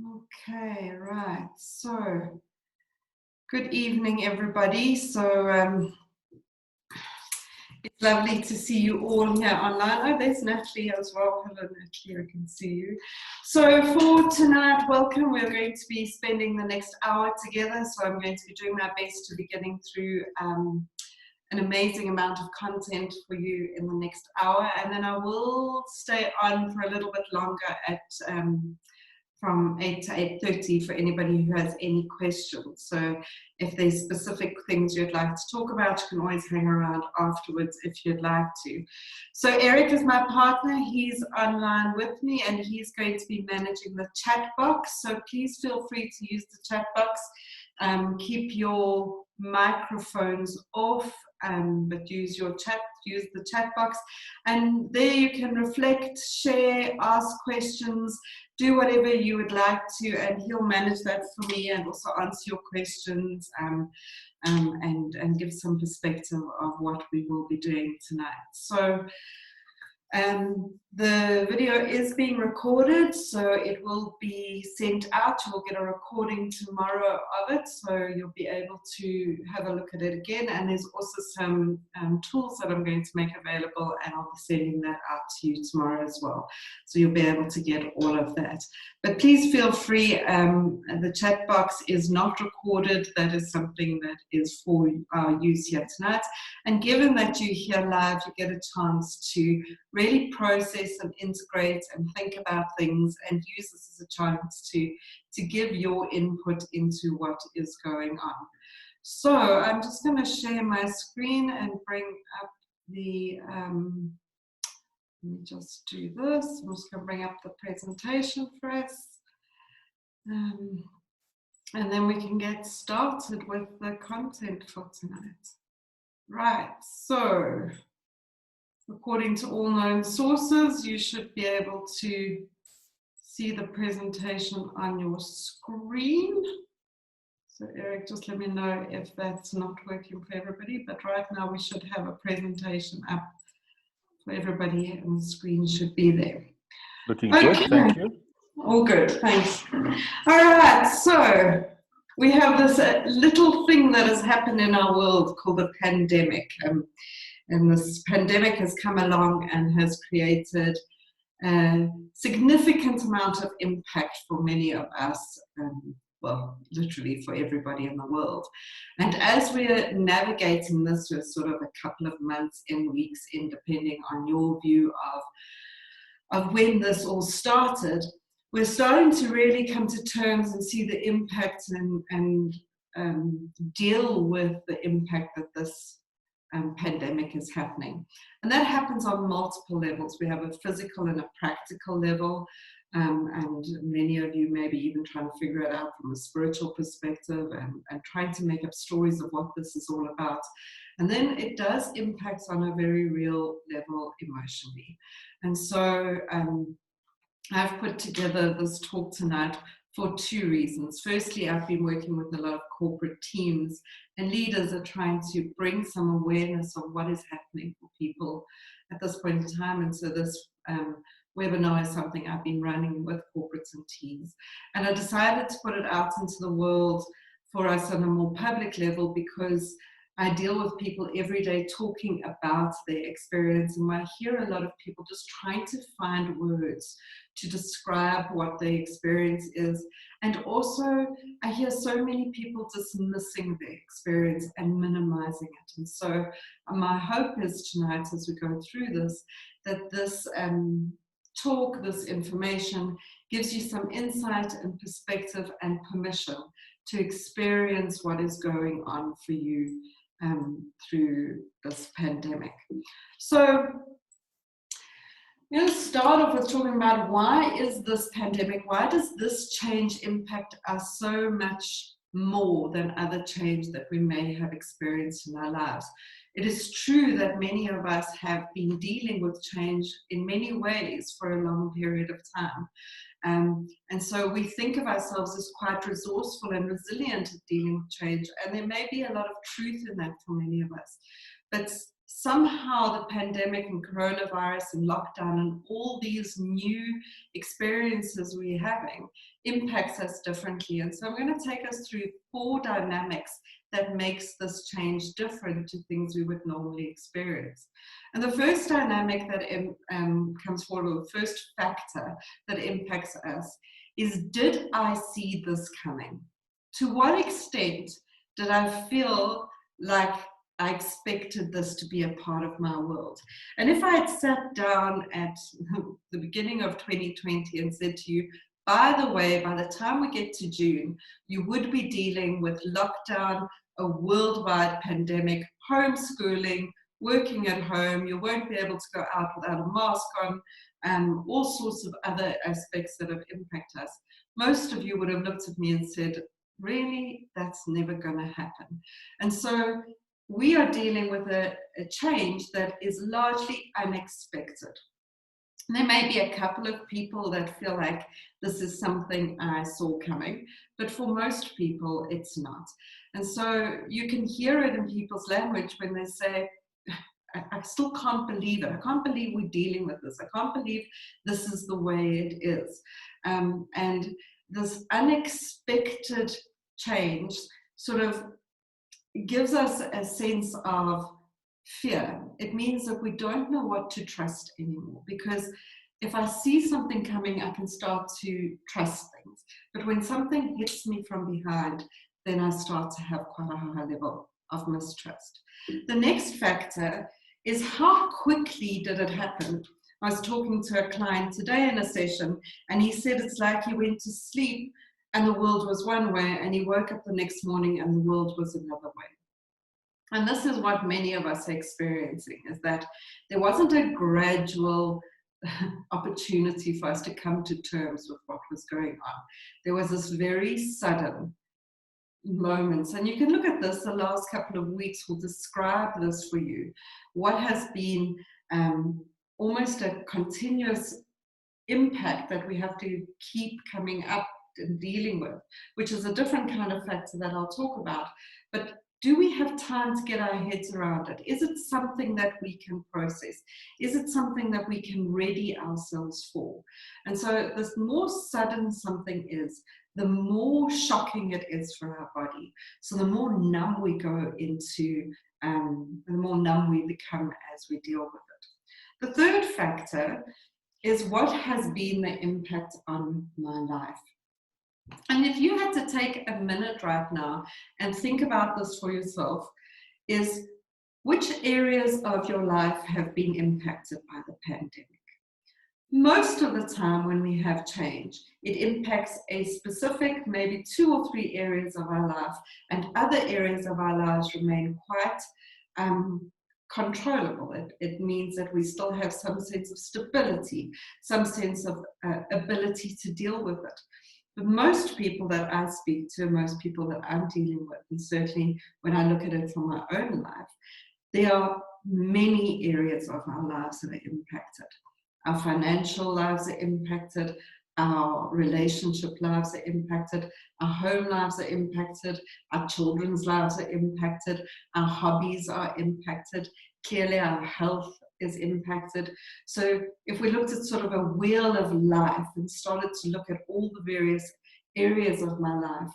Okay, right. So, good evening, everybody. So, it's lovely to see you all here online. Oh, there's Natalie as well. Hello, Natalie, I can see you. So, for tonight, welcome. We're going to be spending the next hour together. So, I'm going to be doing my best to be getting through an amazing amount of content for you in the next hour. And then I will stay on for a little bit longer at from 8 to 8:30 for anybody who has any questions. So if there's specific things you'd like to talk about, you can always hang around afterwards if you'd like to. So Eric is my partner. He's online with me and he's going to be managing the chat box. So please feel free to use the chat box. Keep your microphones off, but use the chat box, and there you can reflect, share, ask questions, do whatever you would like to, and he'll manage that for me and also answer your questions and give some perspective of what we will be doing tonight. So the video is being recorded, so it will be sent out. You'll get a recording tomorrow of it, so you'll be able to have a look at it again. And there's also some tools that I'm going to make available, and I'll be sending that out to you tomorrow as well. So you'll be able to get all of that. But please feel free. The chat box is not recorded. That is something that is for our use here tonight. And given that you're here live, you get a chance to really process and integrate and think about things and use this as a chance to give your input into what is going on. So I'm just going to share my screen and bring up the, let me just do this. I'm just going to bring up the presentation for us. And then we can get started with the content for tonight. Right, so according to all known sources, you should be able to see the presentation on your screen. So Eric, just let me know if that's not working for everybody, but right now we should have a presentation up for everybody and the screen should be there. Looking good, thank you. All good, thanks. All right, so we have this little thing that has happened in our world called the pandemic. And this pandemic has come along and has created a significant amount of impact for many of us, well, literally for everybody in the world. And as we're navigating this, we're sort of a couple of months in, weeks in, depending on your view of when this all started, we're starting to really come to terms and see the impact and deal with the impact that this pandemic is happening. And that happens on multiple levels. We have a physical and a practical level, and many of you may be even trying to figure it out from a spiritual perspective and trying to make up stories of what this is all about. And then it does impact on a very real level emotionally. And so I've put together this talk tonight for two reasons. Firstly, I've been working with a lot of corporate teams and leaders are trying to bring some awareness of what is happening for people at this point in time. And so this webinar is something I've been running with corporates and teams. And I decided to put it out into the world for us on a more public level because I deal with people every day talking about their experience, and I hear a lot of people just trying to find words to describe what their experience is. And also, I hear so many people dismissing their experience and minimizing it. And so my hope is tonight, as we go through this, that this talk, this information, gives you some insight and perspective and permission to experience what is going on for you through this pandemic. So I'm going to start off with talking about why is this pandemic, why does this change impact us so much more than other change that we may have experienced in our lives? It is true that many of us have been dealing with change in many ways for a long period of time. And so we think of ourselves as quite resourceful and resilient at dealing with change, and there may be a lot of truth in that for many of us. But somehow the pandemic and coronavirus and lockdown and all these new experiences we're having impacts us differently. And so I'm going to take us through 4 dynamics that makes this change different to things we would normally experience. And the first dynamic that comes forward, or the first factor that impacts us, is, did I see this coming? To what extent did I feel like I expected this to be a part of my world? And if I had sat down at the beginning of 2020 and said to you, by the way, by the time we get to June, you would be dealing with lockdown, a worldwide pandemic, homeschooling, working at home, you won't be able to go out without a mask on, all sorts of other aspects that have impacted us, most of you would have looked at me and said, really, that's never going to happen. And so we are dealing with a change that is largely unexpected. There may be a couple of people that feel like this is something I saw coming, but for most people, it's not. And so you can hear it in people's language when they say, I still can't believe it. I can't believe we're dealing with this. I can't believe this is the way it is. And this unexpected change sort of gives us a sense of fear. It means that we don't know what to trust anymore, because if I see something coming, I can start to trust things. But when something hits me from behind, then I start to have quite a high level of mistrust. The next factor is, how quickly did it happen? I was talking to a client today in a session, and he said it's like he went to sleep and the world was one way, and he woke up the next morning and the world was another way. And this is what many of us are experiencing, is that there wasn't a gradual opportunity for us to come to terms with what was going on. There was this very sudden moments, and you can look at this. The last couple of weeks will describe this for you. What has been almost a continuous impact that we have to keep coming up and dealing with, which is a different kind of factor that I'll talk about. But do we have time to get our heads around it? Is it something that we can process? Is it something that we can ready ourselves for? And so the more sudden something is, the more shocking it is for our body. So the more numb we go into, the more numb we become as we deal with it. The third factor is, what has been the impact on my life? And if you had to take a minute right now and think about this for yourself, is, which areas of your life have been impacted by the pandemic? Most of the time when we have change, it impacts a specific, maybe 2 or 3 areas of our life, and other areas of our lives remain quite controllable. It means that we still have some sense of stability, some sense of ability to deal with it. But most people that I speak to, most people that I'm dealing with, and certainly when I look at it from my own life, there are many areas of our lives that are impacted. Our financial lives are impacted, our relationship lives are impacted, our home lives are impacted, our children's lives are impacted, our hobbies are impacted, clearly our health is impacted. So if we looked at sort of a wheel of life and started to look at all the various areas of my life,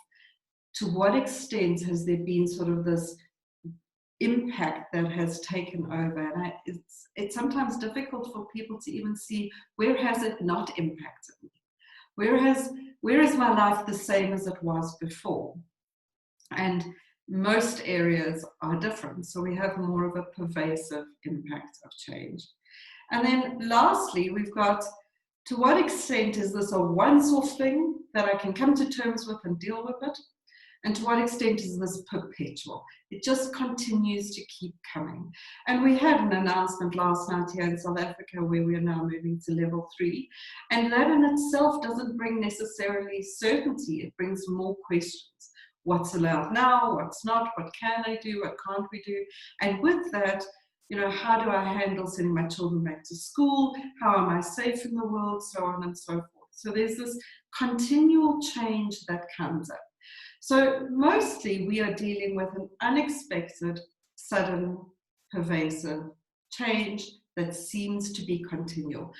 to what extent has there been sort of this impact that has taken over? And it's sometimes difficult for people to even see, where has it not impacted me? Where is my life the same as it was before? And most areas are different, so we have more of a pervasive impact of change. And then lastly, we've got, to what extent is this a once-off thing that I can come to terms with and deal with it? And to what extent is this perpetual? It just continues to keep coming. And we had an announcement last night here in South Africa where we are now moving to level 3. And that in itself doesn't bring necessarily certainty, it brings more questions. What's allowed now, what's not, what can I do, what can't we do? And with that, how do I handle sending my children back to school? How am I safe in the world? So on and so forth. So there's this continual change that comes up. So mostly we are dealing with an unexpected, sudden, pervasive change that seems to be continual.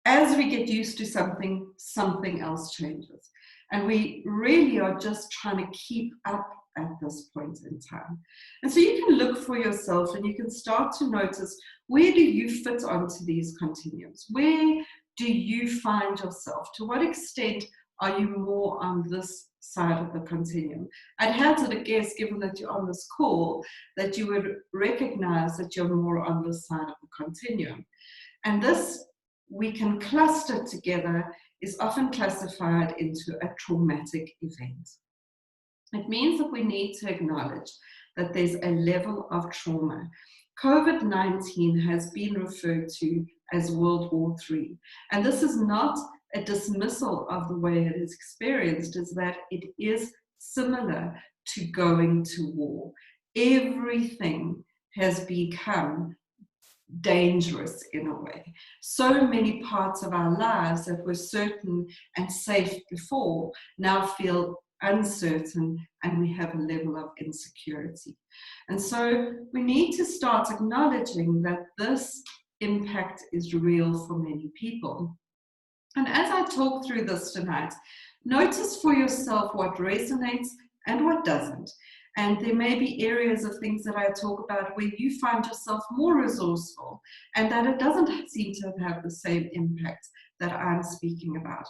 As we get used to something, something else changes. And we really are just trying to keep up at this point in time. And so you can look for yourself and you can start to notice, where do you fit onto these continuums? Where do you find yourself? To what extent are you more on this side of the continuum? I'd hazard a guess, given that you're on this call, that you would recognize that you're more on this side of the continuum. And this, we can cluster together, is often classified into a traumatic event. It means that we need to acknowledge that there's a level of trauma. COVID-19 has been referred to as World War III. And this is not a dismissal of the way it is experienced, is that it is similar to going to war. Everything has become dangerous in a way. So many parts of our lives that were certain and safe before now feel uncertain, and we have a level of insecurity. And so we need to start acknowledging that this impact is real for many people. And as I talk through this tonight, notice for yourself what resonates and what doesn't. And there may be areas of things that I talk about where you find yourself more resourceful and that it doesn't seem to have the same impact that I'm speaking about.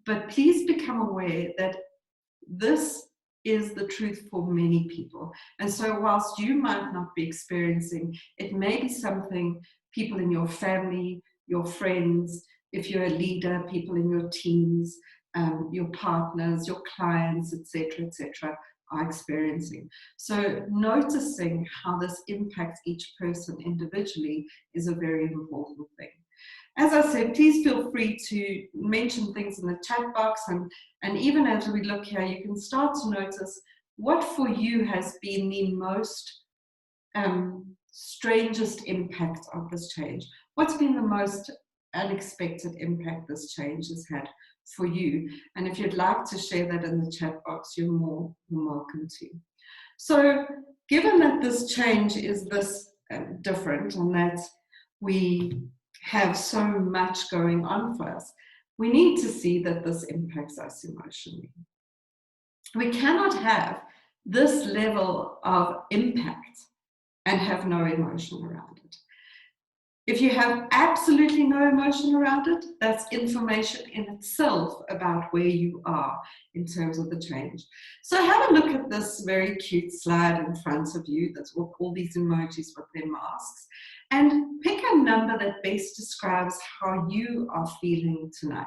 But please become aware that this is the truth for many people. And so whilst you might not be experiencing, it may be something people in your family, your friends, if you're a leader, people in your teams, your partners, your clients, etc., are experiencing. So noticing how this impacts each person individually is a very important thing. As I said, please feel free to mention things in the chat box, and even as we look here, you can start to notice what for you has been the most strangest impact of this change. What's been the most unexpected impact this change has had for you? And if you'd like to share that in the chat box, you're more than welcome to. So given that this change is this different and that we have so much going on for us, we need to see that this impacts us emotionally. We cannot have this level of impact and have no emotion around it. If you have absolutely no emotion around it, that's information in itself about where you are in terms of the change. So have a look at this very cute slide in front of you. That's all these emojis with their masks. And pick a number that best describes how you are feeling tonight.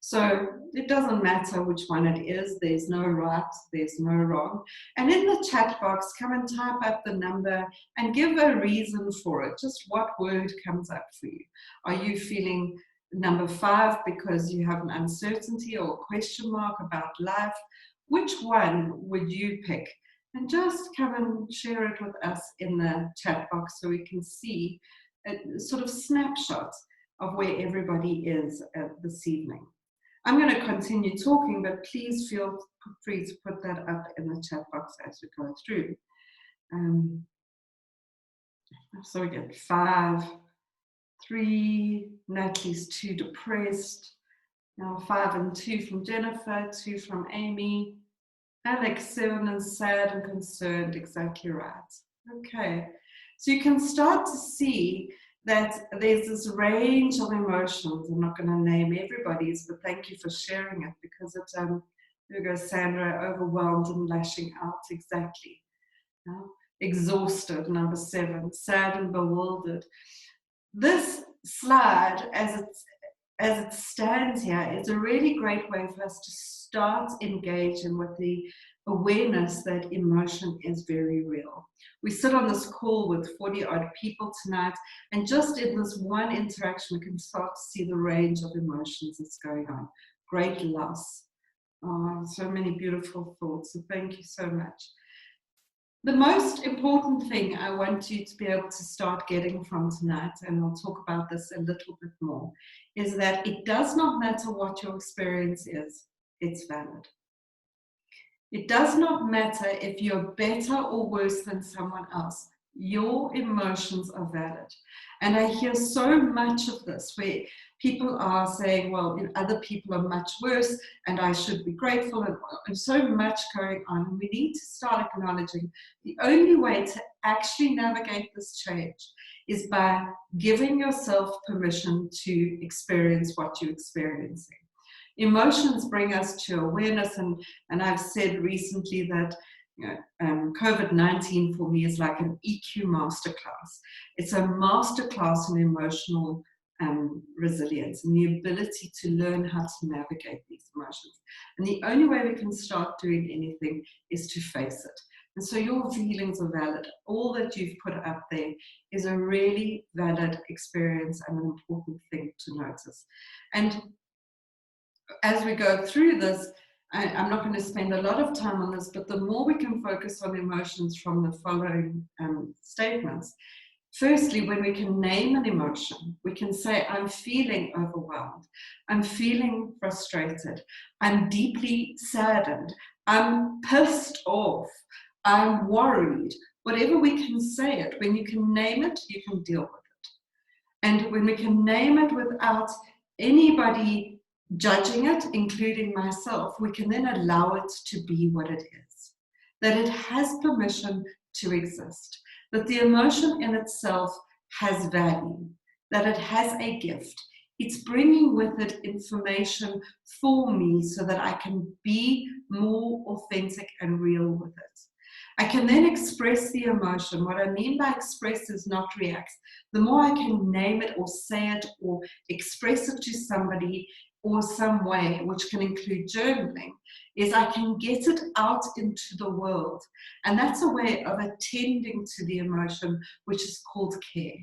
So it doesn't matter which one it is. There's no right, there's no wrong. And in the chat box, come and type up the number and give a reason for it. Just what word comes up for you. Are you feeling number 5 because you have an uncertainty or a question mark about life? Which one would you pick? And just come and share it with us in the chat box so we can see a sort of snapshot of where everybody is this evening. I'm going to continue talking, but please feel free to put that up in the chat box as we go through. So we get 5, 3, Natalie's 2 depressed, now 5 and 2 from Jennifer, 2 from Amy, Alex 7 and sad and concerned, exactly right. Okay, so you can start to see that there's this range of emotions. I'm not going to name everybody's, but thank you for sharing it, because it's, there goes Sandra, overwhelmed and lashing out, exactly. Exhausted, number 7, sad and bewildered. This slide, as it stands here, is a really great way for us to start engaging with the awareness that emotion is very real. We sit on this call with 40-odd people tonight, and just in this one interaction, we can start to see the range of emotions that's going on. Great loss. Oh, so many beautiful thoughts, so thank you so much. The most important thing I want you to be able to start getting from tonight, and I'll talk about this a little bit more, is that it does not matter what your experience is, it's valid. It does not matter if you're better or worse than someone else, your emotions are valid. And I hear so much of this where people are saying, well, other people are much worse and I should be grateful, and so much going on. And we need to start acknowledging the only way to actually navigate this change is by giving yourself permission to experience what you're experiencing. Emotions bring us to awareness, and I've said recently that COVID-19 for me is like an EQ masterclass. It's a masterclass in emotional resilience and the ability to learn how to navigate these emotions. And the only way we can start doing anything is to face it. And so your feelings are valid. All that you've put up there is a really valid experience and an important thing to notice. And as we go through this, I'm not going to spend a lot of time on this, but the more we can focus on emotions from the following statements. Firstly, when we can name an emotion, we can say, I'm feeling overwhelmed, I'm feeling frustrated, I'm deeply saddened, I'm pissed off, I'm worried. Whatever we can say it, when you can name it, you can deal with it. And when we can name it without anybody judging it, including myself, we can then allow it to be what it is. That it has permission to exist. That the emotion in itself has value. That it has a gift. It's bringing with it information for me so that I can be more authentic and real with it. I can then express the emotion. What I mean by express is not react. The more I can name it or say it or express it to somebody or some way, which can include journaling, is I can get it out into the world. And that's a way of attending to the emotion, which is called care.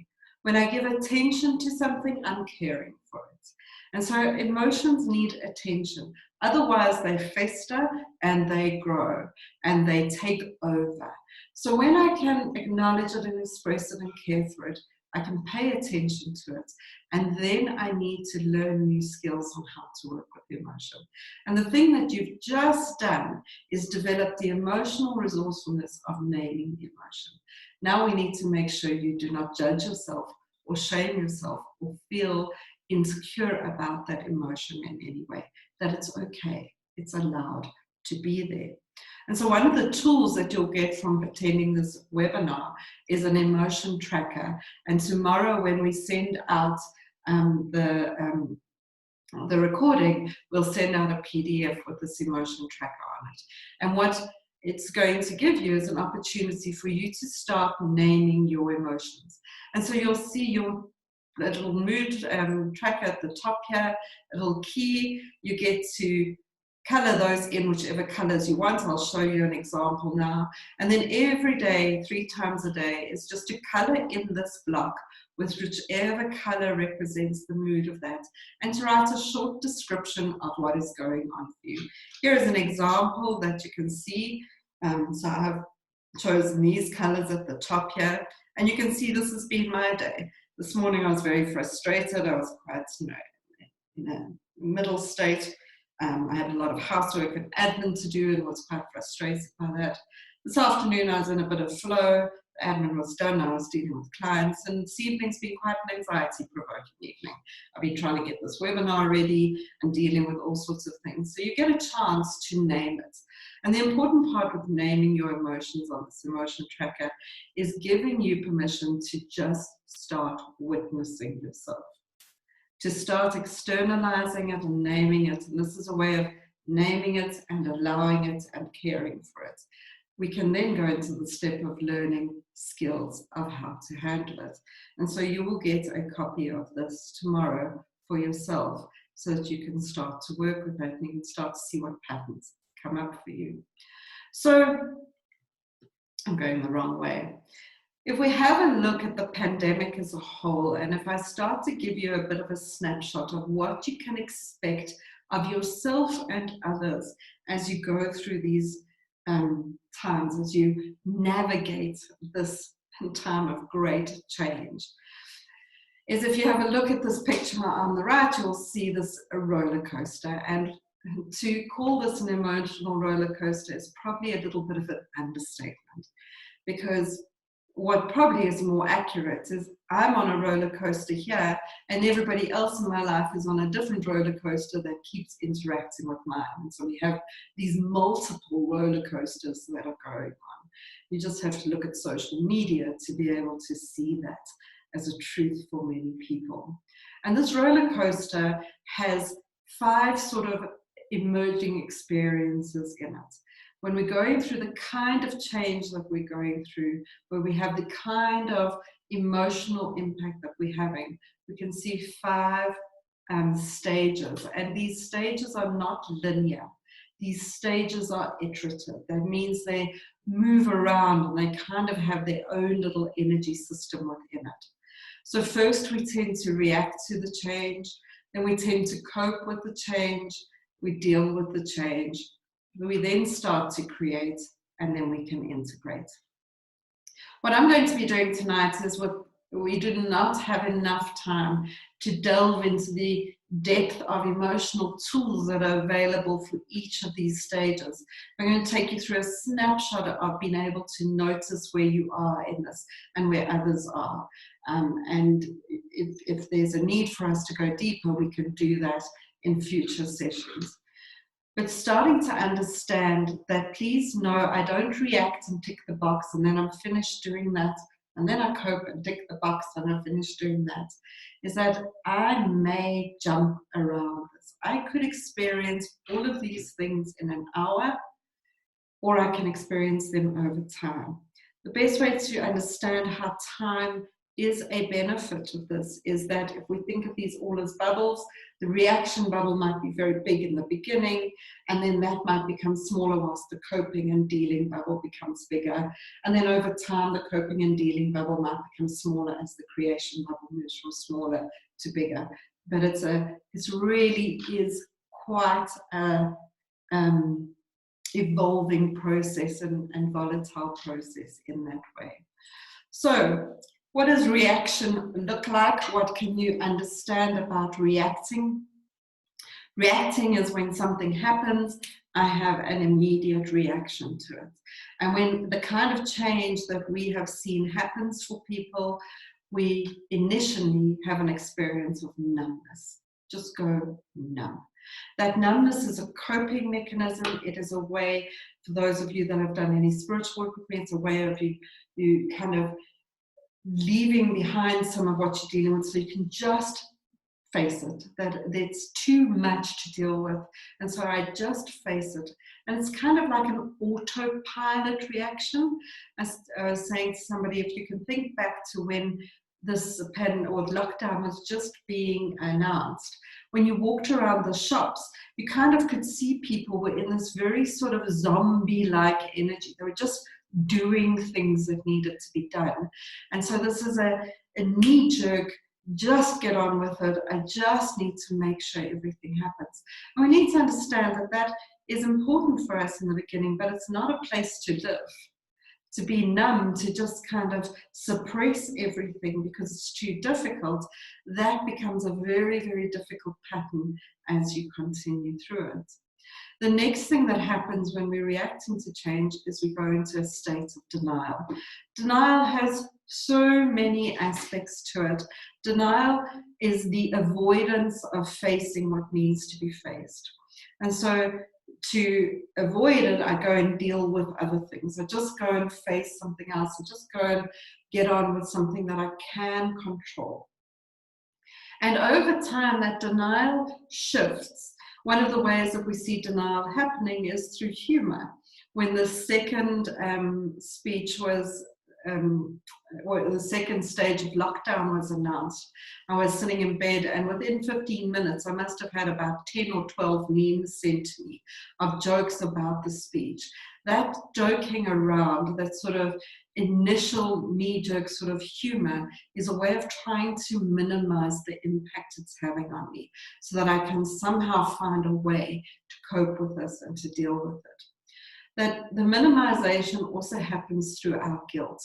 When I give attention to something, I'm caring for it. And so emotions need attention. Otherwise, they fester and they grow and they take over. So when I can acknowledge it and express it and care for it, I can pay attention to it. And then I need to learn new skills on how to work with the emotion. And the thing that you've just done is develop the emotional resourcefulness of naming the emotion. Now we need to make sure you do not judge yourself or shame yourself or feel insecure about that emotion in any way, that it's okay, it's allowed to be there. And so one of the tools that you'll get from attending this webinar is an emotion tracker. And tomorrow when we send out the recording, we'll send out a PDF with this emotion tracker on it. And what it's going to give you is an opportunity for you to start naming your emotions. And so you'll see your little mood tracker at the top here, a little key. You get to color those in whichever colors you want. I'll show you an example now. And then every day, 3 times a day, is just to color in this block with whichever color represents the mood of that, and to write a short description of what is going on for you. Here is an example that you can see. So I have chosen these colors at the top here, and you can see this has been my day. This morning I was very frustrated. I was quite, in a middle state. I had a lot of housework and admin to do and was quite frustrated by that. This afternoon I was in a bit of flow. The admin was done. I was dealing with clients, and this evening's been quite an anxiety-provoking evening. I've been trying to get this webinar ready and dealing with all sorts of things. So you get a chance to name it. And the important part with naming your emotions on this emotion tracker is giving you permission to just start witnessing yourself, to start externalizing it and naming it. And this is a way of naming it and allowing it and caring for it. We can then go into the step of learning skills of how to handle it. And so you will get a copy of this tomorrow for yourself so that you can start to work with that and you can start to see what patterns come up for you. So I'm going the wrong way. If we have a look at the pandemic as a whole, and if I start to give you a bit of a snapshot of what you can expect of yourself and others as you go through these times, as you navigate this time of great change, is if you have a look at this picture on the right, you'll see this roller coaster. And to call this an emotional roller coaster is probably a little bit of an understatement, because what probably is more accurate is I'm on a roller coaster here, and everybody else in my life is on a different roller coaster that keeps interacting with mine. And so we have these multiple roller coasters that are going on. You just have to look at social media to be able to see that as a truth for many people. And this roller coaster has 5 sort of emerging experiences in it. When we're going through the kind of change that we're going through, where we have the kind of emotional impact that we're having, we can see 5 stages. And these stages are not linear. These stages are iterative. That means they move around and they kind of have their own little energy system within it. So first we tend to react to the change, then we tend to cope with the change, we deal with the change, we then start to create, and then we can integrate. What I'm going to be doing tonight is what we do not have enough time to delve into the depth of emotional tools that are available for each of these stages. I'm going to take you through a snapshot of being able to notice where you are in this and where others are. And if there's a need for us to go deeper, we can do that in future sessions. But starting to understand that, please know, I don't react and tick the box and then I'm finished doing that, and then I cope and tick the box and I'm finished doing that, is that I may jump around this. I could experience all of these things in an hour, or I can experience them over time. The best way to understand how time is a benefit of this is that if we think of these all as bubbles, the reaction bubble might be very big in the beginning, and then that might become smaller whilst the coping and dealing bubble becomes bigger. And then over time, the coping and dealing bubble might become smaller as the creation bubble moves from smaller to bigger. But it really is quite a evolving process and volatile process in that way. So, what does reaction look like? What can you understand about reacting? Reacting is when something happens, I have an immediate reaction to it. And when the kind of change that we have seen happens for people, we initially have an experience of numbness. Just go numb. That numbness is a coping mechanism. It is a way, for those of you that have done any spiritual work with me, it's a way of you kind of leaving behind some of what you're dealing with, so you can just face it, that it's too much to deal with, and so I just face it. And it's kind of like an autopilot reaction. As I was saying to somebody, if you can think back to when this lockdown was just being announced, when you walked around the shops, you kind of could see people were in this very sort of zombie-like energy. They were just doing things that needed to be done. And so this is a knee-jerk, just get on with it. I just need to make sure everything happens. And we need to understand that that is important for us in the beginning, but it's not a place to live. To be numb, to just kind of suppress everything because it's too difficult, that becomes a very, very difficult pattern as you continue through it. The next thing that happens when we're reacting to change is we go into a state of denial. Denial has so many aspects to it. Denial is the avoidance of facing what needs to be faced. And so to avoid it, I go and deal with other things. I just go and face something else. I just go and get on with something that I can control. And over time, that denial shifts. One of the ways that we see denial happening is through humor. When the second speech was, the second stage of lockdown was announced, I was sitting in bed, and within 15 minutes, I must have had about 10 or 12 memes sent to me of jokes about the speech. That joking around, that sort of initial knee-jerk sort of humor, is a way of trying to minimize the impact it's having on me so that I can somehow find a way to cope with this and to deal with it. That the minimization also happens through our guilt.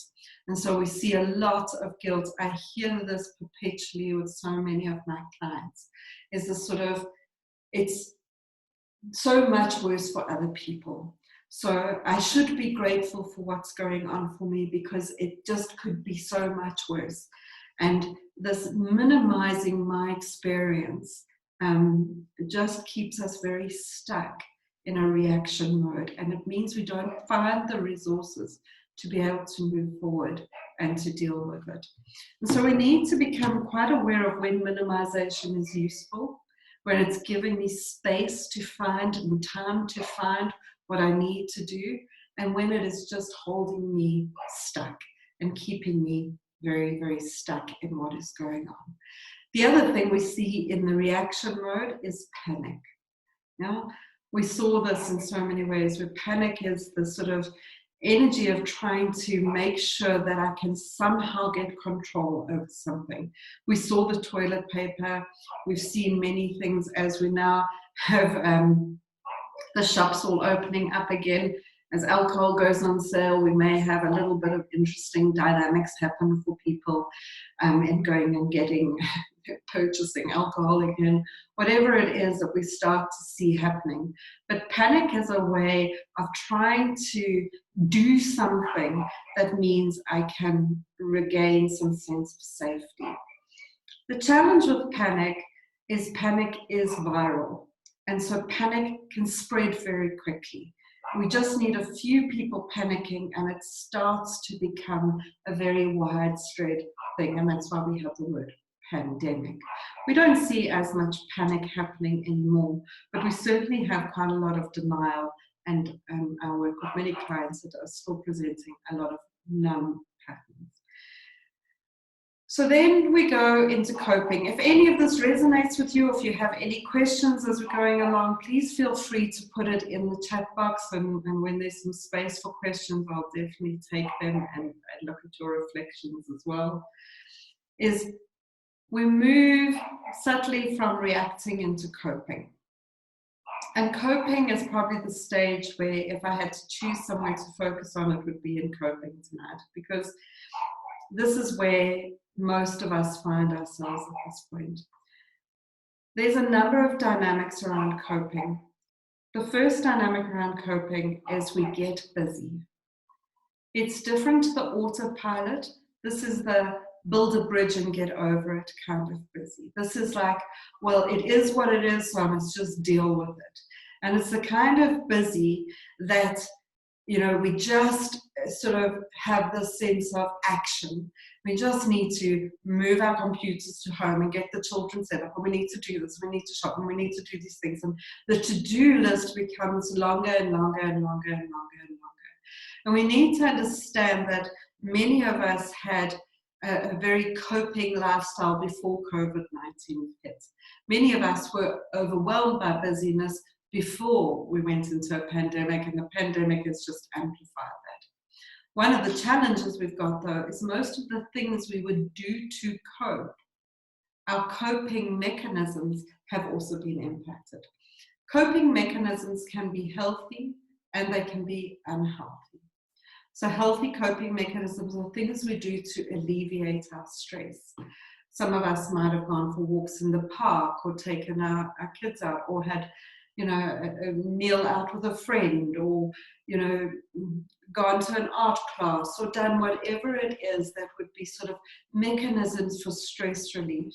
And so we see a lot of guilt. I hear this perpetually with so many of my clients, is this sort of, it's so much worse for other people. So I should be grateful for what's going on for me, because it just could be so much worse. And this minimizing my experience just keeps us very stuck in a reaction mode. And it means we don't find the resources to be able to move forward and to deal with it. And so we need to become quite aware of when minimization is useful, when it's giving me space to find and time to find what I need to do, and when it is just holding me stuck and keeping me very, very stuck in what is going on. The other thing we see in the reaction mode is panic. Yeah? We saw this in so many ways, where panic is the sort of energy of trying to make sure that I can somehow get control over something. We saw the toilet paper. We've seen many things as we now have the shops all opening up again. As alcohol goes on sale, we may have a little bit of interesting dynamics happen for people in going and getting, purchasing alcohol again, whatever it is that we start to see happening. But panic is a way of trying to do something that means I can regain some sense of safety. The challenge with panic is viral. And so panic can spread very quickly. We just need a few people panicking and it starts to become a very widespread thing. And that's why we have the word pandemic. We don't see as much panic happening anymore, but we certainly have quite a lot of denial, and I work with many clients that are still presenting a lot of numb patterns. So then we go into coping. If any of this resonates with you, if you have any questions as we're going along, please feel free to put it in the chat box, and when there's some space for questions, I'll definitely take them and look at your reflections as well. Is we move subtly from reacting into coping. And coping is probably the stage where, if I had to choose somewhere to focus on, it would be in coping tonight, because this is where most of us find ourselves at this point. There's a number of dynamics around coping. The first dynamic around coping is we get busy. It's different to the autopilot. This is the build a bridge and get over it kind of busy. This is like, well, it is what it is, so I must just deal with it. And it's the kind of busy that, you know, we just sort of have this sense of action. We just need to move our computers to home and get the children set up, and we need to do this, we need to shop, and we need to do these things. And the to-do list becomes longer and longer and longer and longer and longer. And we need to understand that many of us had a very coping lifestyle before COVID-19 hit. Many of us were overwhelmed by busyness before we went into a pandemic, and the pandemic has just amplified that. One of the challenges we've got, though, is most of the things we would do to cope, our coping mechanisms have also been impacted. Coping mechanisms can be healthy and they can be unhealthy. So healthy coping mechanisms are things we do to alleviate our stress. Some of us might have gone for walks in the park, or taken our kids out, or had, you know, a meal out with a friend, or, you know, gone to an art class, or done whatever it is that would be sort of mechanisms for stress relief.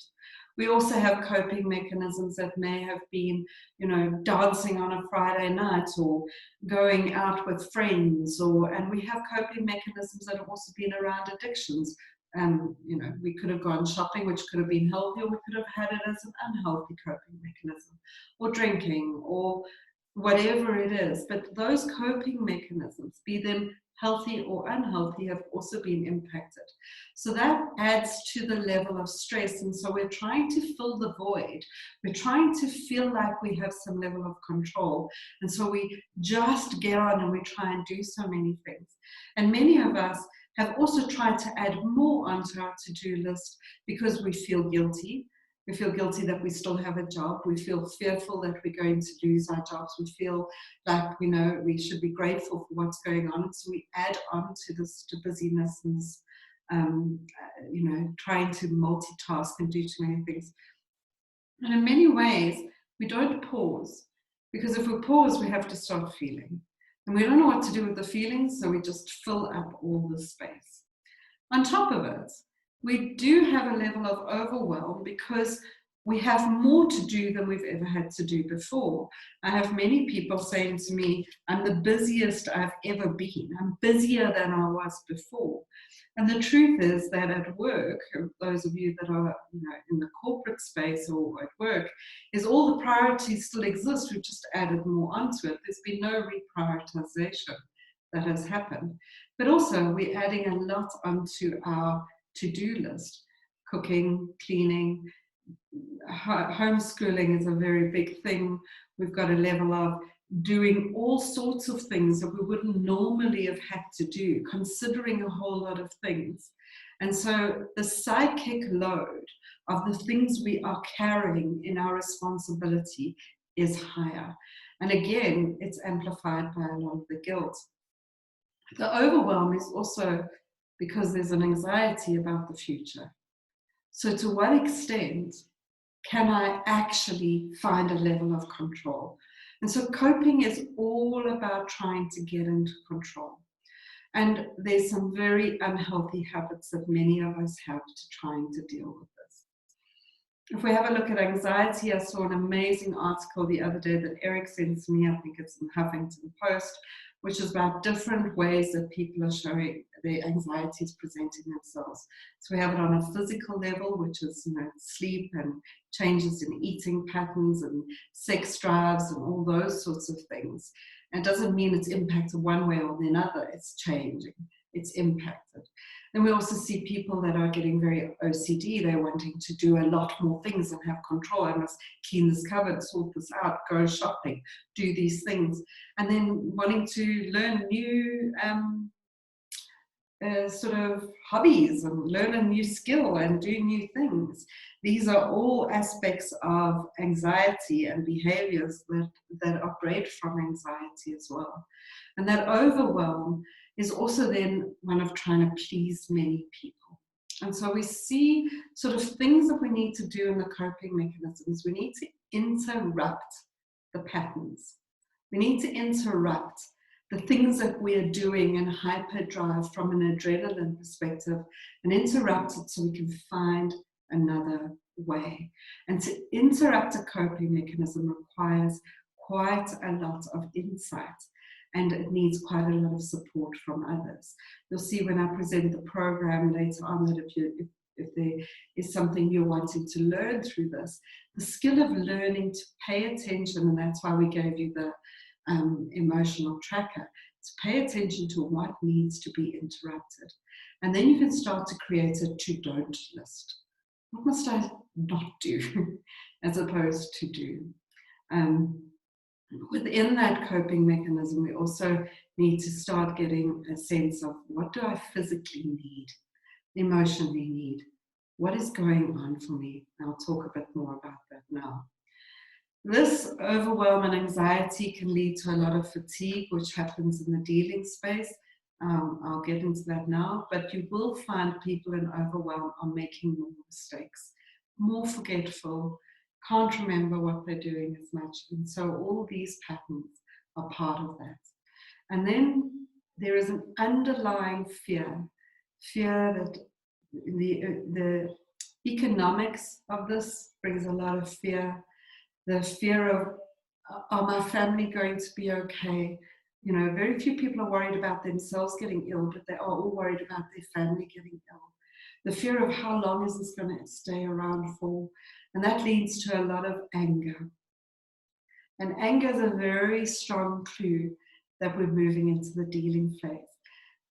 We also have coping mechanisms that may have been, you know, dancing on a Friday night, or going out with friends, and we have coping mechanisms that have also been around addictions. You know, we could have gone shopping, which could have been healthy, or we could have had it as an unhealthy coping mechanism, or drinking, or whatever it is. But those coping mechanisms, be them healthy or unhealthy, have also been impacted. So that adds to the level of stress. And so we're trying to fill the void. We're trying to feel like we have some level of control. And so we just get on and we try and do so many things. And many of us have also tried to add more onto our to-do list because we feel guilty. We feel guilty that we still have a job. We feel fearful that we're going to lose our jobs. We feel like, you know, we should be grateful for what's going on. So we add on to this, to busyness and, you know, trying to multitask and do too many things. And in many ways, we don't pause, because if we pause, we have to start feeling. And we don't know what to do with the feelings, so we just fill up all the space. On top of it, we do have a level of overwhelm because we have more to do than we've ever had to do before. I have many people saying to me, I'm the busiest I've ever been. I'm busier than I was before. And the truth is that at work, those of you that are in the corporate space or at work, is all the priorities still exist. We've just added more onto it. There's been no reprioritization that has happened. But also, we're adding a lot onto our to-do list. Cooking, cleaning, homeschooling is a very big thing. We've got a level of doing all sorts of things that we wouldn't normally have had to do, considering a whole lot of things. And so the psychic load of the things we are carrying in our responsibility is higher. And again, it's amplified by a lot of the guilt. The overwhelm is also because there's an anxiety about the future. So to what extent can I actually find a level of control? And so coping is all about trying to get into control. And there's some very unhealthy habits that many of us have to trying to deal with this. If we have a look at anxiety, I saw an amazing article the other day that Eric sent to me, I think it's in Huffington Post, which is about different ways that people are showing their anxieties presenting themselves. So we have it on a physical level, which is sleep and changes in eating patterns and sex drives and all those sorts of things. And it doesn't mean it's impacted one way or the other, it's changing, it's impacted. And we also see people that are getting very OCD. They're wanting to do a lot more things and have control. I must clean this cupboard, sort this out, go shopping, do these things. And then wanting to learn new sort of hobbies and learn a new skill and do new things. These are all aspects of anxiety and behaviors that operate from anxiety as well. And that overwhelm is also then one of trying to please many people. And so we see sort of things that we need to do in the coping mechanisms. We need to interrupt the patterns. We need to interrupt the things that we're doing in hyperdrive from an adrenaline perspective and interrupt it so we can find another way. And to interrupt a coping mechanism requires quite a lot of insight, and it needs quite a lot of support from others. You'll see when I present the program later on that if there is something you're wanting to learn through this, the skill of learning to pay attention, and that's why we gave you the emotional tracker, to pay attention to what needs to be interrupted. And then you can start to create a to-don't list. What must I not do as opposed to do? Within that coping mechanism, we also need to start getting a sense of what do I physically need, emotionally need? What is going on for me? I'll talk a bit more about that now. This overwhelm and anxiety can lead to a lot of fatigue, which happens in the dealing space. I'll get into that now, but you will find people in overwhelm are making more mistakes, more forgetful, can't remember what they're doing as much. And so all these patterns are part of that. And then there is an underlying fear that the economics of this brings a lot of fear. The fear of, are my family going to be okay? Very few people are worried about themselves getting ill, but they are all worried about their family getting ill. The fear of how long is this going to stay around for? And that leads to a lot of anger. And anger is a very strong clue that we're moving into the dealing phase.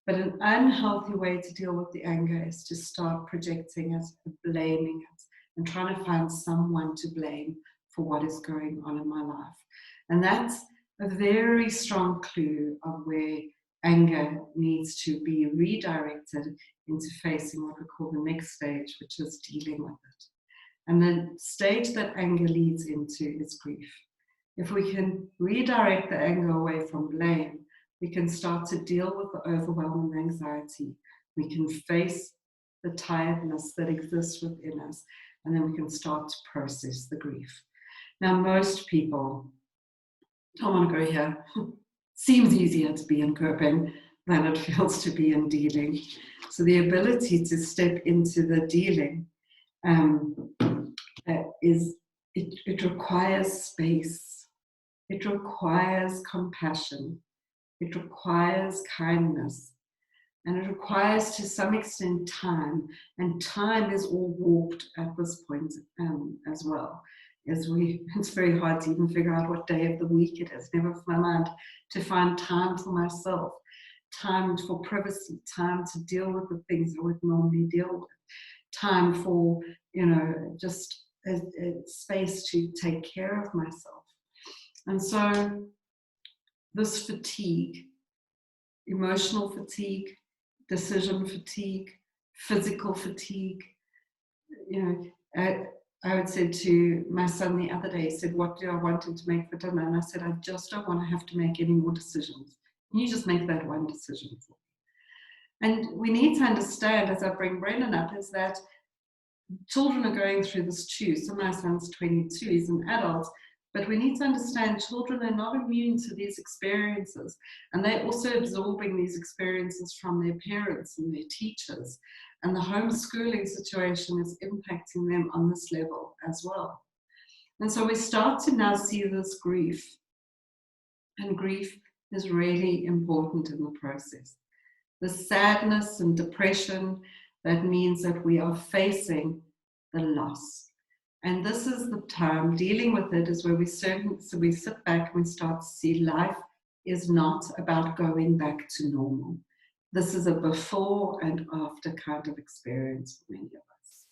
But an unhealthy way to deal with the anger is to start projecting it, blaming it, and trying to find someone to blame for what is going on in my life. And that's a very strong clue of where anger needs to be redirected into facing what we call the next stage, which is dealing with it. And the stage that anger leads into is grief. If we can redirect the anger away from blame, we can start to deal with the overwhelming anxiety. We can face the tiredness that exists within us, and then we can start to process the grief. Now, most people don't want to go here. seems easier to be in coping than it feels to be in dealing. So the ability to step into the dealing it requires space. It requires compassion. It requires kindness. And it requires, to some extent, time. And time is all warped at this point as well. It's very hard to even figure out what day of the week it is. Never mind to find time for myself, time for privacy, time to deal with the things I would normally deal with, time for, just a space to take care of myself. And so this fatigue, emotional fatigue, decision fatigue, physical fatigue, I would say to my son the other day, he said, what do I want him to make for dinner? And I said, I just don't want to have to make any more decisions. Can you just make that one decision for me? And we need to understand, as I bring Brendan up, is that children are going through this too. So my son's 22, he's an adult, but we need to understand children are not immune to these experiences, and they're also absorbing these experiences from their parents and their teachers, and the homeschooling situation is impacting them on this level as well. And so we start to now see this grief, and grief is really important in the process. The sadness and depression, that means that we are facing the loss. And this is the time, dealing with it is where we sit back and we start to see life is not about going back to normal. This is a before and after kind of experience for many of us.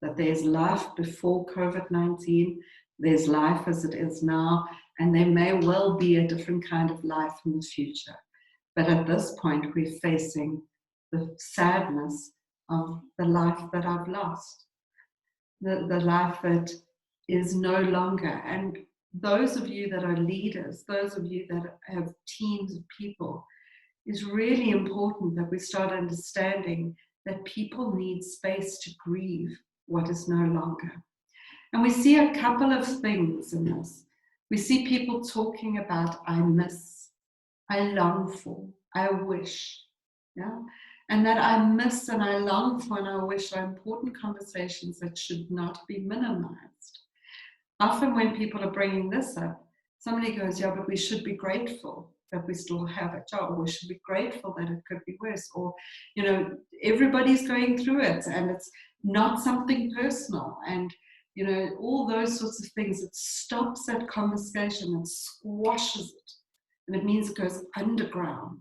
That there's life before COVID-19, there's life as it is now, and there may well be a different kind of life in the future. But at this point, we're facing the sadness of the life that I've lost, the life that is no longer. And those of you that are leaders, those of you that have teams of people, it's really important that we start understanding that people need space to grieve what is no longer. And we see a couple of things in this. We see people talking about, I miss, I long for, I wish, yeah? And that I miss and I long for and I wish are important conversations that should not be minimized. Often when people are bringing this up, somebody goes, yeah, but we should be grateful that we still have a job. We should be grateful that it could be worse. Or, everybody's going through it and it's not something personal. And, all those sorts of things, it stops that conversation and squashes it. And it means it goes underground.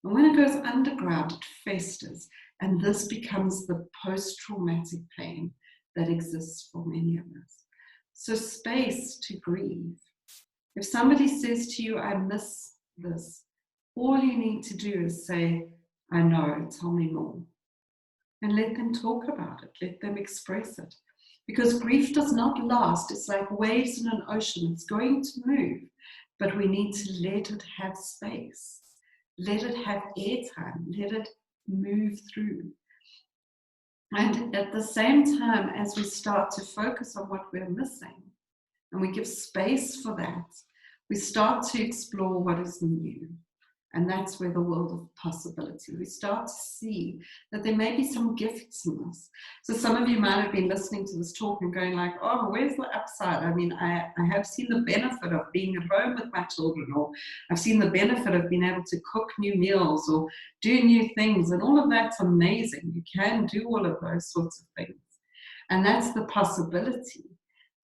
And when it goes underground, it festers. And this becomes the post-traumatic pain that exists for many of us. So space to grieve. If somebody says to you, I miss this, all you need to do is say, I know, tell me more. And let them talk about it. Let them express it. Because grief does not last. It's like waves in an ocean. It's going to move. But we need to let it have space. Let it have airtime. Let it move through. And at the same time, as we start to focus on what we're missing, and we give space for that, we start to explore what is new. And that's where the world of possibility, we start to see that there may be some gifts in this. So some of you might have been listening to this talk and going like, oh, where's the upside? I mean, I have seen the benefit of being at home with my children, or I've seen the benefit of being able to cook new meals or do new things. And all of that's amazing. You can do all of those sorts of things. And that's the possibility.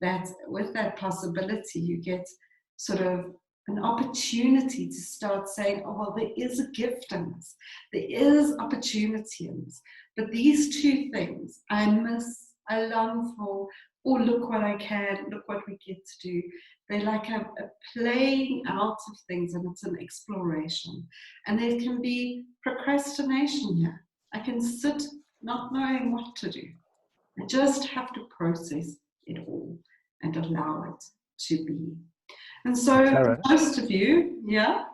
That with that possibility, you get sort of an opportunity to start saying, oh, well, there is a gift in this. There is opportunity in this. But these two things, I miss, I long for, or look what I can, look what we get to do. They're like a playing out of things, and it's an exploration. And there can be procrastination here. I can sit not knowing what to do. I just have to process it all and allow it to be. And so Taryn, most of you, yeah?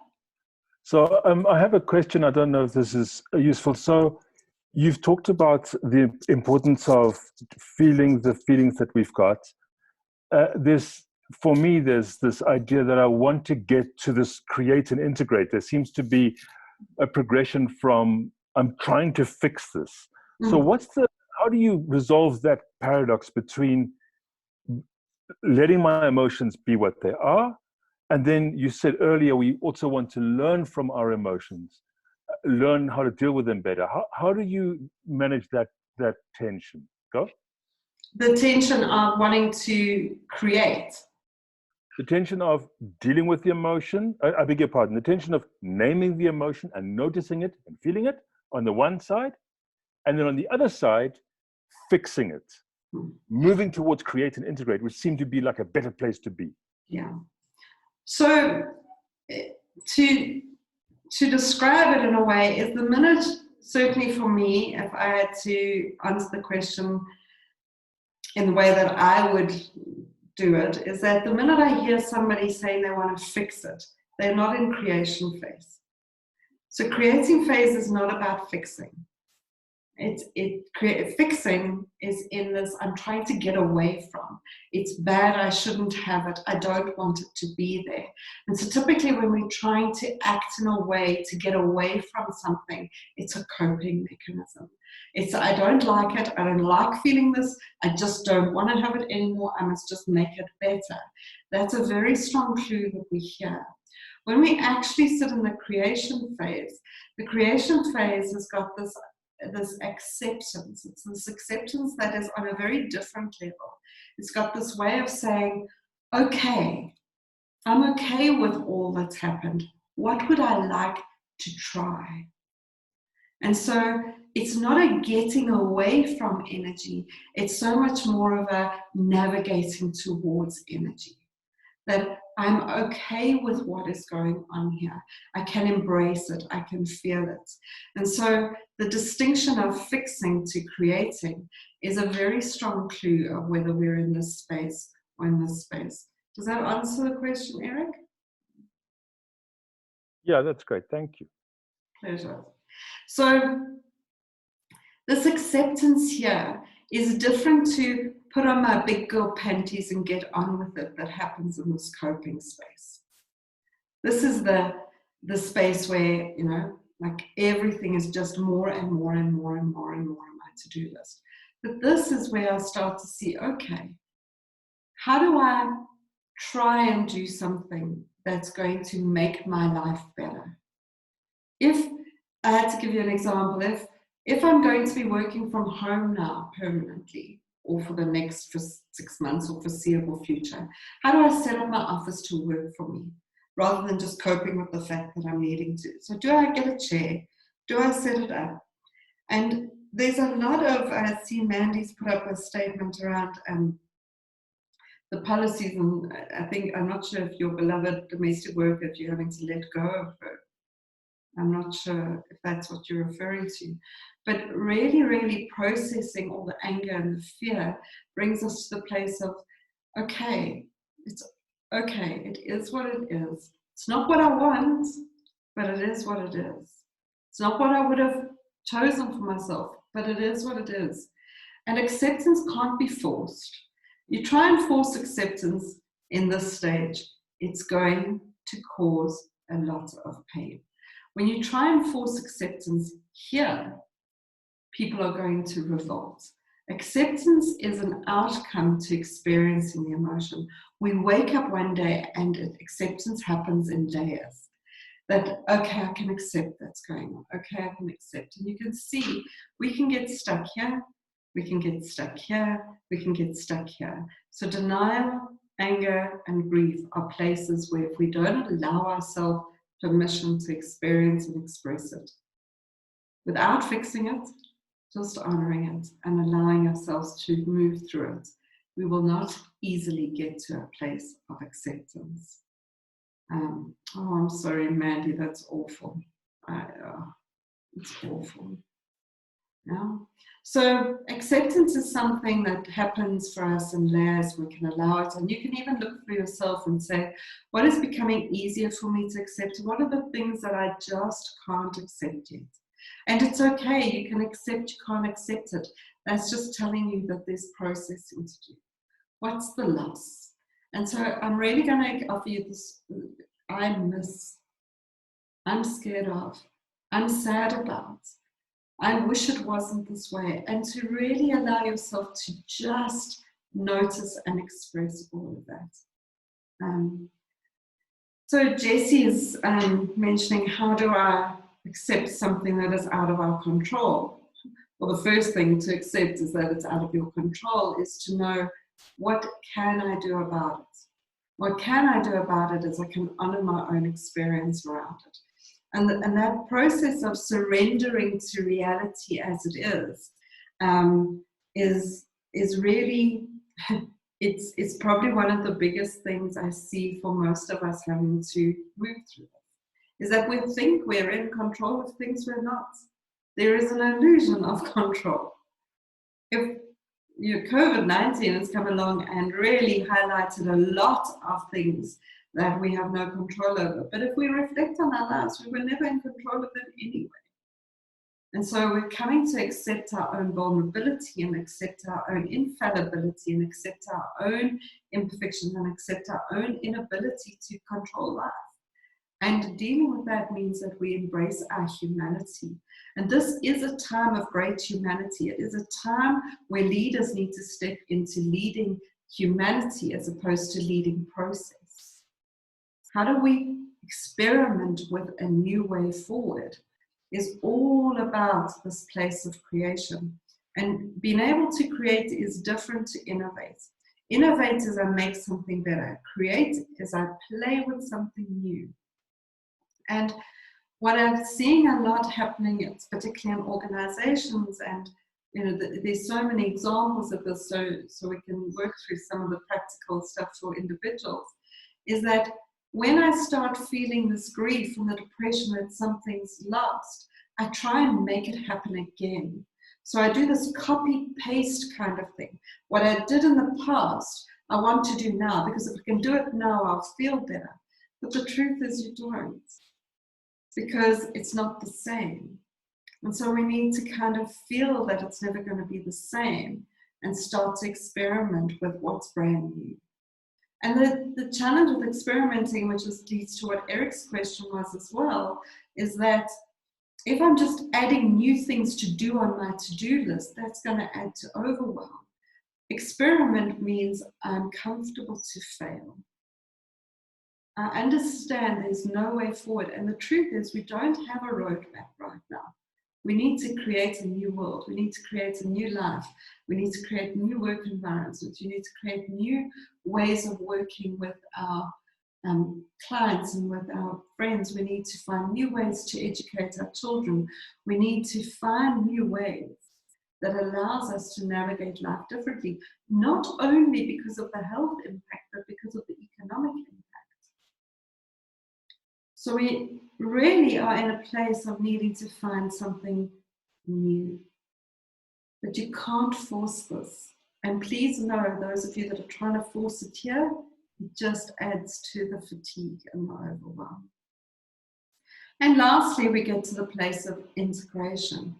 So I have a question. I don't know if this is useful. So you've talked about the importance of feeling the feelings that we've got. There's for me, there's this idea that I want to get to this create and integrate. There seems to be a progression from I'm trying to fix this. So how do you resolve that paradox between letting my emotions be what they are, and then you said earlier we also want to learn from our emotions, learn how to deal with them better. How do you manage that tension? Go. The tension of wanting to create. The tension of dealing with the emotion, I beg your pardon, the tension of naming the emotion and noticing it and feeling it on the one side, and then on the other side, fixing it, moving towards create and integrate, which seem to be like a better place to be. Yeah. So to describe it in a way is the minute, certainly for me, if I had to answer the question in the way that I would do it, is that the minute I hear somebody saying they want to fix it, they're not in creation phase. So creating phase is not about fixing. Fixing is in this, I'm trying to get away from. It's bad, I shouldn't have it, I don't want it to be there. And so typically when we're trying to act in a way to get away from something, it's a coping mechanism. It's, I don't like it, I don't like feeling this, I just don't want to have it anymore, I must just make it better. That's a very strong clue that we hear. When we actually sit in the creation phase has got this acceptance. It's this acceptance that is on a very different level. It's got this way of saying, okay, I'm okay with all that's happened. What would I like to try? And so it's not a getting away from energy. It's so much more of a navigating towards energy. That I'm okay with what is going on here. I can embrace it. I can feel it. And so the distinction of fixing to creating is a very strong clue of whether we're in this space or in this space. Does that answer the question, Eric? Yeah, that's great. Thank you. Pleasure. So this acceptance here is different to put on my big girl panties and get on with it that happens in this coping space. This is the space where, you know, like everything is just more and more and more and more and more on my to-do list. But this is where I start to see, okay, how do I try and do something that's going to make my life better? If I had to give you an example, if I'm going to be working from home now permanently, or for the next 6 months or foreseeable future, how do I set up my office to work for me, rather than just coping with the fact that I'm needing to? So do I get a chair? Do I set it up? And there's a lot of, I see Mandy's put up a statement around the policies, and I think, I'm not sure if your beloved domestic worker, if you're having to let go of her. I'm not sure if that's what you're referring to. But really, really processing all the anger and the fear brings us to the place of, okay, it's okay, it is what it is. It's not what I want, but it is what it is. It's not what I would have chosen for myself, but it is what it is. And acceptance can't be forced. You try and force acceptance in this stage, it's going to cause a lot of pain. When you try and force acceptance here, people are going to revolt. Acceptance is an outcome to experiencing the emotion. We wake up one day and acceptance happens in layers. That, okay, I can accept that's going on. Okay, I can accept. And you can see we can get stuck here, we can get stuck here, we can get stuck here. So denial, anger, and grief are places where if we don't allow ourselves permission to experience and express it, without fixing it, just honoring it and allowing ourselves to move through it, we will not easily get to a place of acceptance. Oh, I'm sorry, Mandy, that's awful. It's awful. Yeah. So acceptance is something that happens for us in layers. We can allow it, and you can even look for yourself and say, what is becoming easier for me to accept? What are the things that I just can't accept yet? And it's okay, you can accept, you can't accept it. That's just telling you that there's processing to do. What's the loss? And so I'm really going to offer you this. I'm scared of, I'm sad about, I wish it wasn't this way. And to really allow yourself to just notice and express all of that. So Jessie is mentioning, how do I accept something that is out of our control? Well, the first thing to accept is that it's out of your control, is to know, what can I do about it? What can I do about it is I can honor my own experience around it. And that process of surrendering to reality as it is really, it's probably one of the biggest things I see for most of us having to move through, is that we think we're in control of things we're not. There is an illusion of control. If COVID-19 has come along and really highlighted a lot of things that we have no control over. But if we reflect on our lives, we were never in control of them anyway. And so we're coming to accept our own vulnerability and accept our own infallibility and accept our own imperfections and accept our own inability to control life. And dealing with that means that we embrace our humanity. And this is a time of great humanity. It is a time where leaders need to step into leading humanity as opposed to leading process. How do we experiment with a new way forward is all about this place of creation. And being able to create is different to innovate. Innovate is I make something better. Create is I play with something new. And what I'm seeing a lot happening, particularly in organizations, and there's so many examples of this, so we can work through some of the practical stuff for individuals, is that when I start feeling this grief and the depression that something's lost, I try and make it happen again. So I do this copy-paste kind of thing. What I did in the past, I want to do now, because if I can do it now, I'll feel better. But the truth is you don't, because it's not the same. And so we need to kind of feel that it's never going to be the same and start to experiment with what's brand new. And the challenge with experimenting, which leads to what Eric's question was as well, is that if I'm just adding new things to do on my to-do list, that's going to add to overwhelm. Experiment means I'm comfortable to fail. I understand there's no way forward. And the truth is we don't have a roadmap right now. We need to create a new world. We need to create a new life. We need to create new work environments. We need to create new ways of working with our clients and with our friends. We need to find new ways to educate our children. We need to find new ways that allows us to navigate life differently, not only because of the health impact, but because of the economic impact. So we really are in a place of needing to find something new. But you can't force this. And please know, those of you that are trying to force it here, it just adds to the fatigue and the overwhelm. And lastly, we get to the place of integration,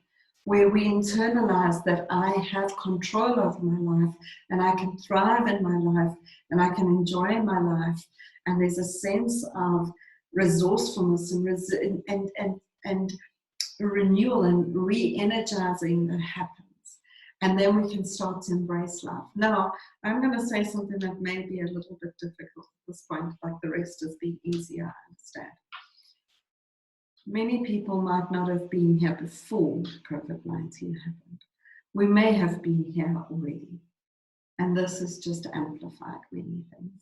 where we internalize that I have control over my life and I can thrive in my life and I can enjoy my life. And there's a sense of resourcefulness and renewal and re-energizing that happens. And then we can start to embrace life. Now, I'm going to say something that may be a little bit difficult at this point, like the rest is being easier, I understand. Many people might not have been here before COVID-19 happened. We may have been here already. And this has just amplified many things.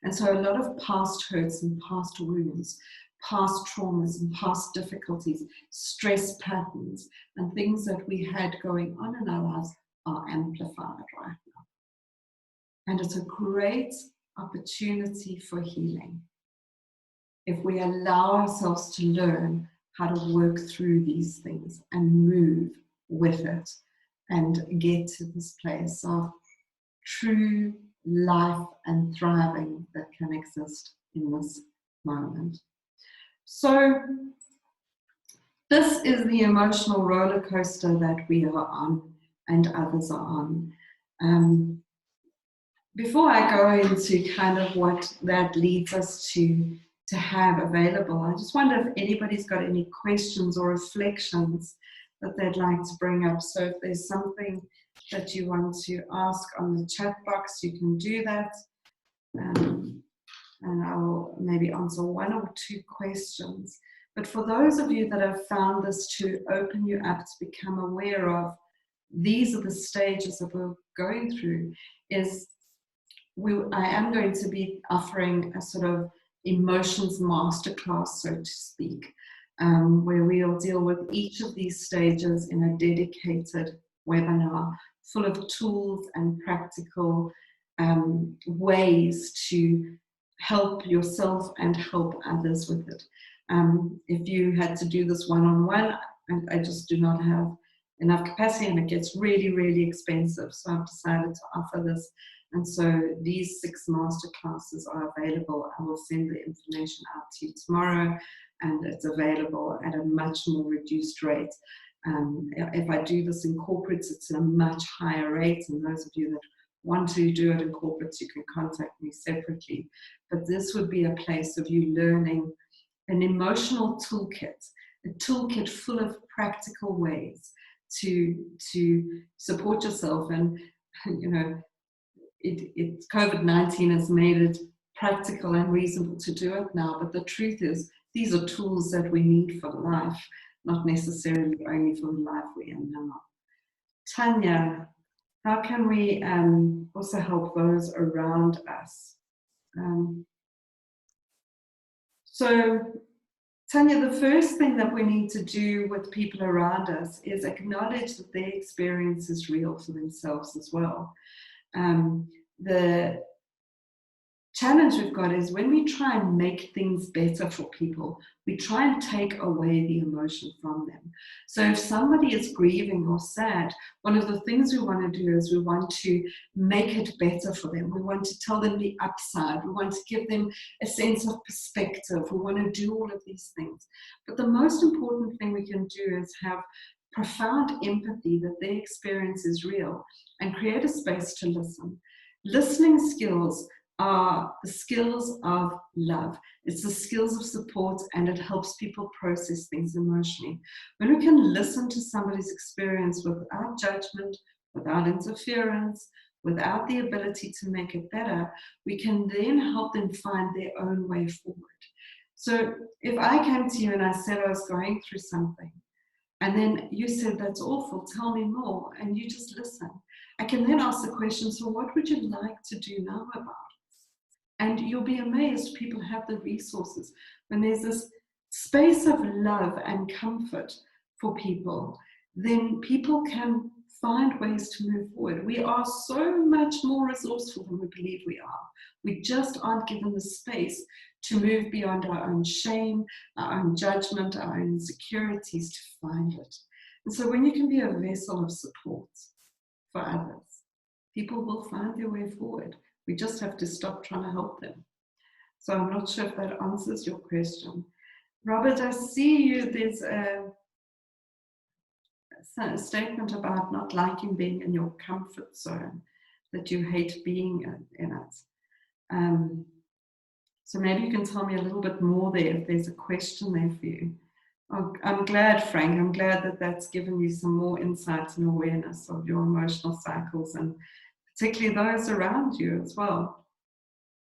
And so a lot of past hurts and past wounds, past traumas and past difficulties, stress patterns, and things that we had going on in our lives are amplified right now. And it's a great opportunity for healing if we allow ourselves to learn how to work through these things and move with it and get to this place of true life and thriving that can exist in this moment. So this is the emotional roller coaster that we are on and others are on. before I go into kind of what that leads us to have available, I just wonder if anybody's got any questions or reflections that they'd like to bring up. So if there's something that you want to ask on the chat box, you can do that. And I'll maybe answer one or two questions. But for those of you that have found this to open you up to become aware of, these are the stages that we're going through, is I am going to be offering a sort of emotions masterclass, so to speak, where we'll deal with each of these stages in a dedicated webinar full of tools and practical ways to help yourself and help others with it. If you had to do this one-on-one, I just do not have enough capacity and it gets really, really expensive. So I've decided to offer this. And so these 6 masterclasses are available. I will send the information out to you tomorrow, and it's available at a much more reduced rate. If I do this in corporates, it's at a much higher rate. And those of you that want to do it in corporates, you can contact me separately. But this would be a place of you learning an emotional toolkit, a toolkit full of practical ways to support yourself. And you know, COVID-19 has made it practical and reasonable to do it now, but the truth is these are tools that we need for life, not necessarily only for the life we're in now. Tanya, how can we also help those around us? So Tanya, the first thing that we need to do with people around us is acknowledge that their experience is real for themselves as well. The challenge we've got is when we try and make things better for people, we try and take away the emotion from them. So if somebody is grieving or sad, one of the things we want to do is we want to make it better for them. We want to tell them the upside. We want to give them a sense of perspective. We want to do all of these things. But the most important thing we can do is have profound empathy that their experience is real and create a space to listen. Listening skills are the skills of love. It's the skills of support, and it helps people process things emotionally. When we can listen to somebody's experience without judgment, without interference, without the ability to make it better, we can then help them find their own way forward. So if I came to you and I said I was going through something, and then you said, that's awful, tell me more, and you just listen, I can then ask the question, so what would you like to do now about it? And you'll be amazed people have the resources. When there's this space of love and comfort for people, then people can find ways to move forward. We are so much more resourceful than we believe we are. We just aren't given the space to move beyond our own shame, our own judgment, our own insecurities to find it. And so when you can be a vessel of support for others, people will find their way forward. We just have to stop trying to help them. So I'm not sure if that answers your question. Robert, I see you, there's a statement about not liking being in your comfort zone, that you hate being in it. So maybe you can tell me a little bit more there if there's a question there for you. Oh, I'm glad, Frank, I'm glad that that's given you some more insight and awareness of your emotional cycles, and particularly those around you as well.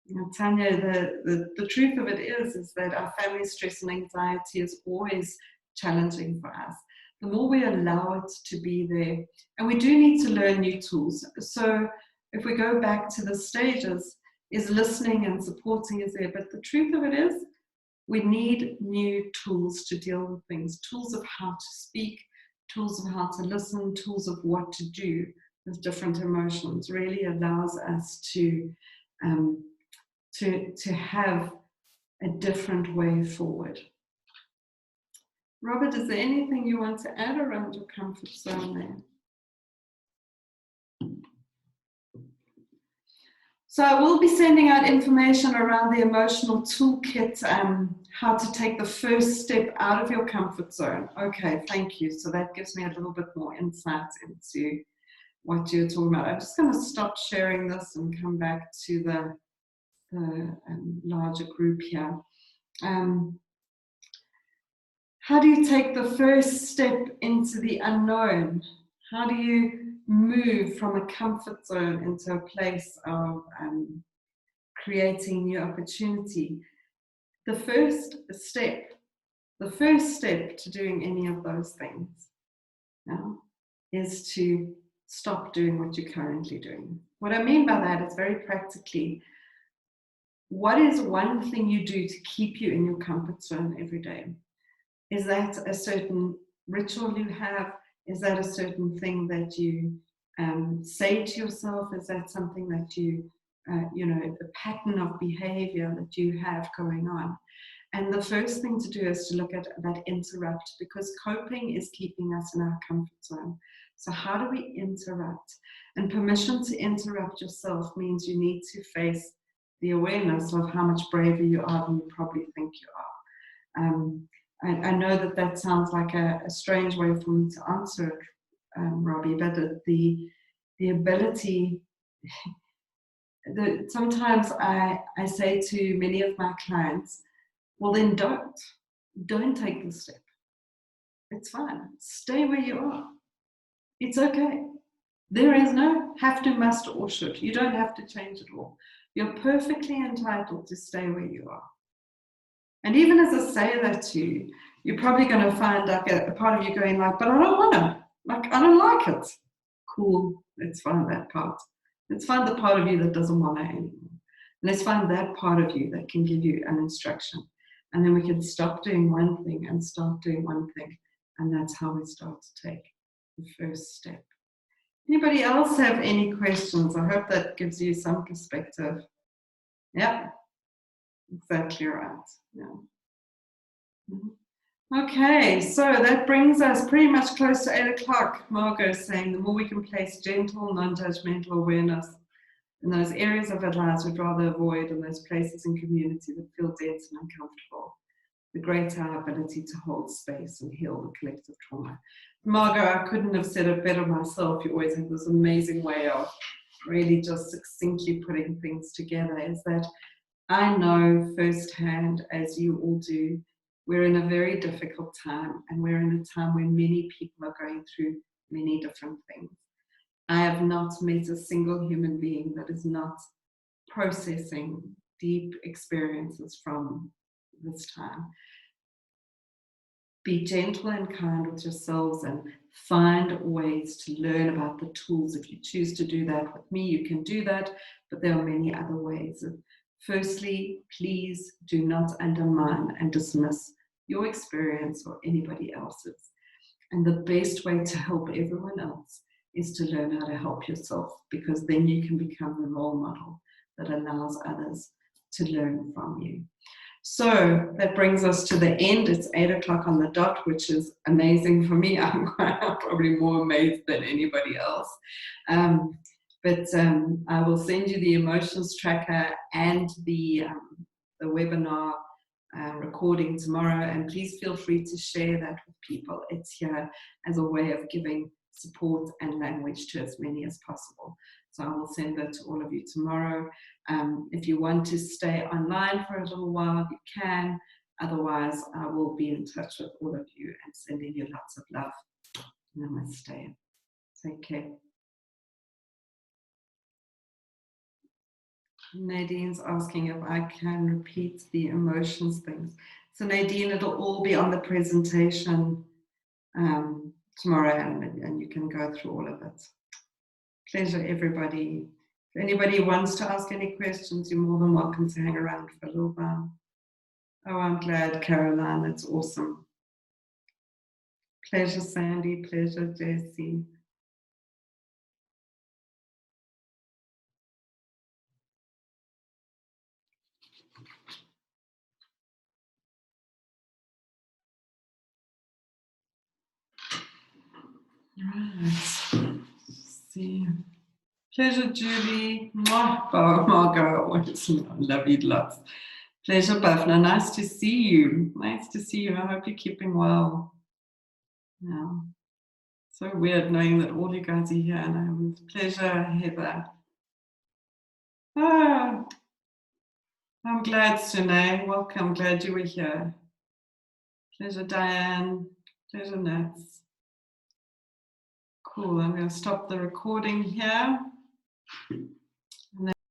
You know, Tanya, the truth of it is that our family stress and anxiety is always challenging for us. The more we allow it to be there, and we do need to learn new tools. So if we go back to the stages, is listening and supporting is there, but the truth of it is we need new tools to deal with things, tools of how to speak, tools of how to listen, tools of what to do with different emotions. Really allows us to have a different way forward. Robert, is there anything you want to add around your comfort zone there? So I will be sending out information around the Emotional Toolkit, how to take the first step out of your comfort zone. Okay, thank you. So that gives me a little bit more insight into what you're talking about. I'm just going to stop sharing this and come back to the larger group here. How do you take the first step into the unknown? How do you move from a comfort zone into a place of creating new opportunity? The first step to doing any of those things is to stop doing what you're currently doing. What I mean by that is very practically, what is one thing you do to keep you in your comfort zone every day? Is that a certain ritual you have? Is that a certain thing that you say to yourself? Is that something that you, a pattern of behavior that you have going on? And the first thing to do is to look at that interrupt, because coping is keeping us in our comfort zone. So how do we interrupt? And permission to interrupt yourself means you need to face the awareness of how much braver you are than you probably think you are. I know that sounds like a strange way for me to answer it, Robbie, but the ability, sometimes I say to many of my clients, well then don't take the step. It's fine. Stay where you are. It's okay. There is no have to, must, or should. You don't have to change it all. You're perfectly entitled to stay where you are. And even as I say that to you, you're probably going to find like a part of you going like, but I don't want to. Like, I don't like it. Cool. Let's find that part. Let's find the part of you that doesn't want it anymore. And let's find that part of you that can give you an instruction. And then we can stop doing one thing and start doing one thing. And that's how we start to take the first step. Anybody else have any questions? I hope that gives you some perspective. Yeah, exactly right. Yeah. Okay, so that brings us pretty much close to 8 o'clock. Margot is saying the more we can place gentle, non-judgmental awareness in those areas of our lives we'd rather avoid, and those places in community that feel dense and uncomfortable, the greater our ability to hold space and heal the collective trauma. Margot, I couldn't have said it better myself. You always have this amazing way of really just succinctly putting things together. Is that I know firsthand, as you all do, we're in a very difficult time, and we're in a time where many people are going through many different things. I have not met a single human being that is not processing deep experiences from this time. Be gentle and kind with yourselves and find ways to learn about the tools. If you choose to do that with me, you can do that, but there are many other ways. Firstly, please do not undermine and dismiss your experience or anybody else's. And the best way to help everyone else is to learn how to help yourself, because then you can become the role model that allows others to learn from you. So that brings us to the end. It's 8 o'clock on the dot, which is amazing for me. I'm probably more amazed than anybody else. But I will send you the emotions tracker and the webinar recording tomorrow, and please feel free to share that with people. It's here as a way of giving support and language to as many as possible. So I will send that to all of you tomorrow. If you want to stay online for a little while, you can. Otherwise, I will be in touch with all of you and sending you lots of love. Namaste. Take care. Nadine's asking if I can repeat the emotions things. So Nadine, it'll all be on the presentation tomorrow, and you can go through all of it. Pleasure, everybody. If anybody wants to ask any questions, you're more than welcome to hang around for a little while. Oh, I'm glad, Caroline. That's awesome. Pleasure, Sandy. Pleasure, Jessie. Right. See. Pleasure, Julie. Margot. Love you lots. Pleasure, Bafna. Nice to see you. Nice to see you. I hope you're keeping well. Yeah. So weird knowing that all you guys are here, and with pleasure, Heather. Ah, I'm glad, Sune. Welcome. Glad you were here. Pleasure, Diane. Pleasure, Nats. Cool. I'm going to stop the recording here.